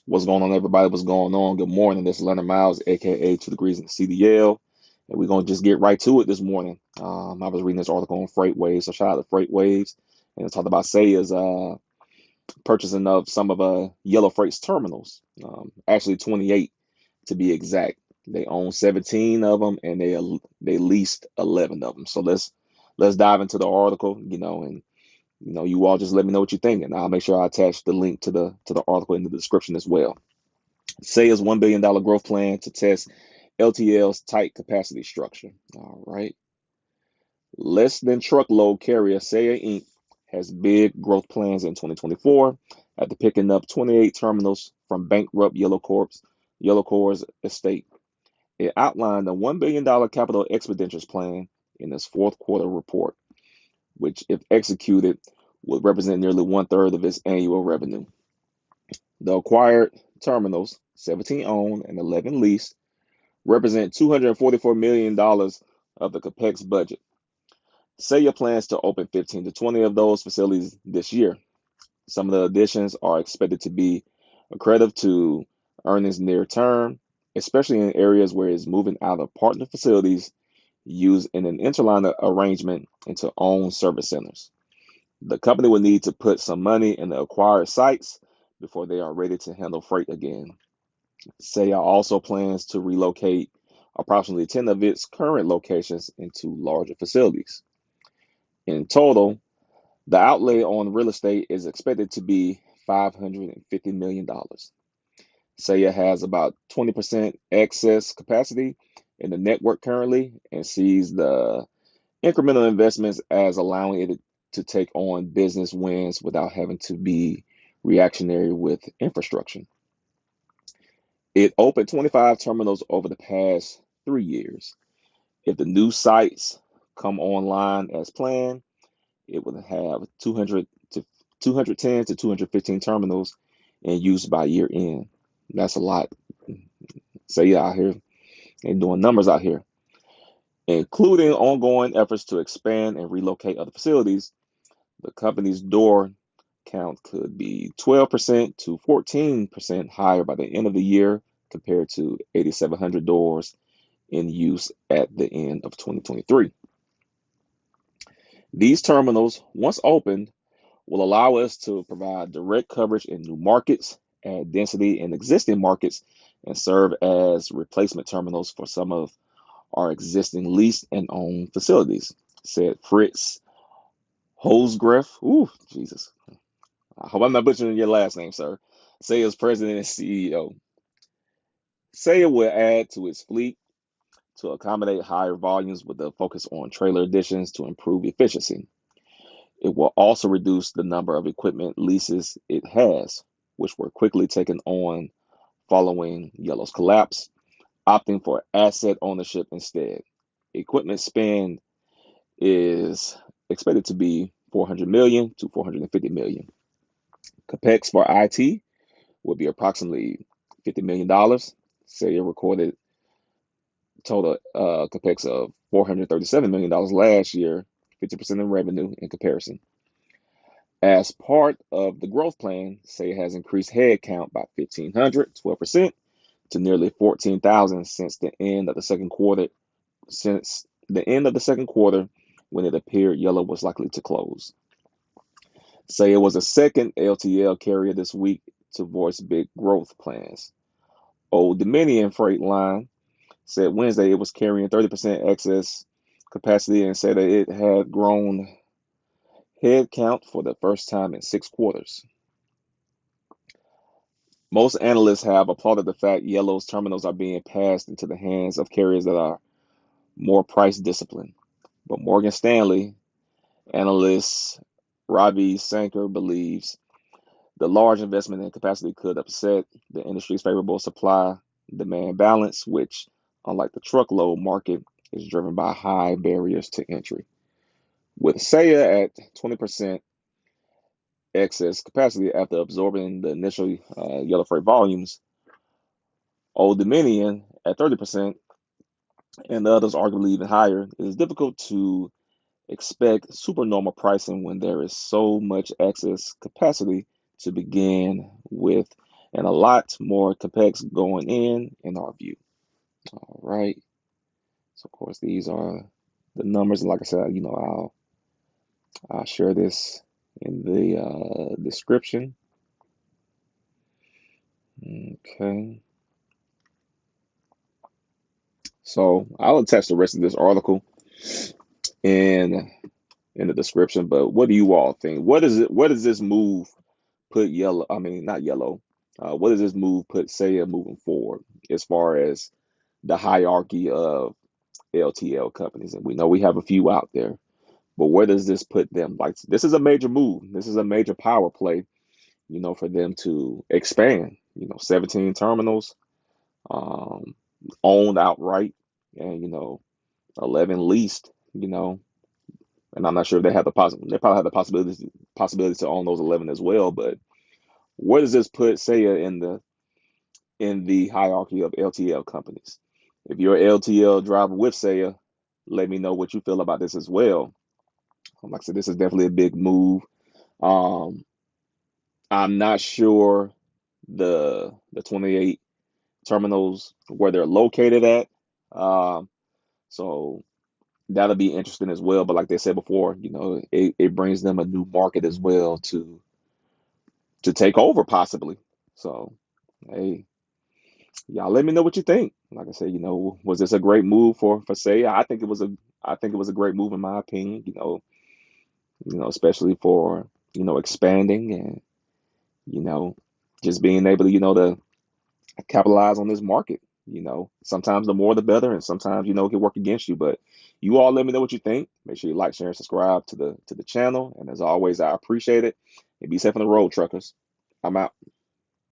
What's going on, everybody? What's going on? Good morning. This is Leonard Miles, aka 2 Degrees in the CDL, and we're gonna just get right to it this morning. I was reading this article on freight waves, so shout out to freight waves, and it talked about Saia's purchasing of some of Yellow Freight's terminals. Actually, 28 to be exact. They own 17 of them, and they leased 11 of them. So let's dive into the article, and you all just let me know what you think, and I'll make sure I attach the link to the article in the description as well. Saya's $1 billion growth plan to test LTL's tight capacity structure. All right. Less than truckload carrier Saia Inc. has big growth plans in 2024 after picking up 28 terminals from bankrupt Yellow Corps estate. It outlined a $1 billion capital expenditures plan in its fourth quarter report, which, if executed, would represent nearly one-third of its annual revenue. The acquired terminals, 17 owned and 11 leased, represent $244 million of the CAPEX budget. Saia plans to open 15 to 20 of those facilities this year. Some of the additions are expected to be accretive to earnings near term, especially in areas where it's moving out of partner facilities used in an interline arrangement into owned service centers. The company will need to put some money in the acquired sites before they are ready to handle freight again. Saia also plans to relocate approximately 10 of its current locations into larger facilities. In total, the outlay on real estate is expected to be $550 million. Saia has about 20% excess capacity in the network currently and sees the incremental investments as allowing it to take on business wins without having to be reactionary with infrastructure. It opened 25 terminals over the past 3 years. If the new sites come online as planned, it would have 210 to 215 terminals in use by year end. That's a lot. So yeah, out here and doing numbers out here, including ongoing efforts to expand and relocate other facilities. The company's door count could be 12% to 14% higher by the end of the year compared to 8,700 doors in use at the end of 2023. These terminals, once opened, will allow us to provide direct coverage in new markets, add density in existing markets, and serve as replacement terminals for some of our existing leased and owned facilities, said Fritz Holzgreff. Ooh, Jesus. I hope I'm not butchering your last name, sir. Saia's president and CEO. Saia will add to its fleet to accommodate higher volumes with a focus on trailer additions to improve efficiency. It will also reduce the number of equipment leases it has, which were quickly taken on following Yellow's collapse, opting for asset ownership instead. Equipment spend is expected to be 400 million to 450 million. Capex for IT will be approximately $50 million. Saia recorded total capex of $437 million last year, 50% in revenue in comparison. As part of the growth plan, Saia has increased headcount by 1,500, 12%, to nearly 14,000 since the end of the second quarter when it appeared Yellow was likely to close. Saia was the second LTL carrier this week to voice big growth plans. Old Dominion Freight Line said Wednesday it was carrying 30% excess capacity and said that it had grown headcount for the first time in 6 quarters. Most analysts have applauded the fact Yellow's terminals are being passed into the hands of carriers that are more price disciplined. But Morgan Stanley analyst Ravi Shankar believes the large investment in capacity could upset the industry's favorable supply-demand balance, which, unlike the truckload market, is driven by high barriers to entry. With Saia at 20% excess capacity after absorbing the initial Yellow Freight volumes, Old Dominion at 30%, and the others arguably even higher, it is difficult to expect supernormal pricing when there is so much excess capacity to begin with and a lot more capex going in our view. All right. So of course these are the numbers, and like I said, I'll share this in the description. Okay. So I'll attach the rest of this article in in the description. But what do you all think? What is it? What does this move put yellow? I mean, not yellow. What does this move put Saia moving forward as far as the hierarchy of LTL companies? And we know we have a few out there, but where does this put them? Like, this is a major move. This is a major power play, for them to expand. 17 terminals, um, owned outright, and 11 leased. And I'm not sure if they have the possible. They probably have the possibility to own those 11 as well. But where does this put Saya in the hierarchy of LTL companies? If you're an LTL driver with Saya, let me know what you feel about this as well. Like I said, this is definitely a big move. Um, I'm not sure the 28 terminals where they're located at. Um, so that'll be interesting as well. But like they said before, it brings them a new market as well to take over possibly. So, hey, y'all let me know what you think. Like I said, was this a great move for Say? I think it was a great move in my opinion. Especially for expanding and you know just being able to capitalize on this market. Sometimes the more the better, and sometimes it can work against you. But you all let me know what you think. Make sure you like, share, and subscribe to the channel. And as always, I appreciate it. And be safe on the road, truckers. I'm out.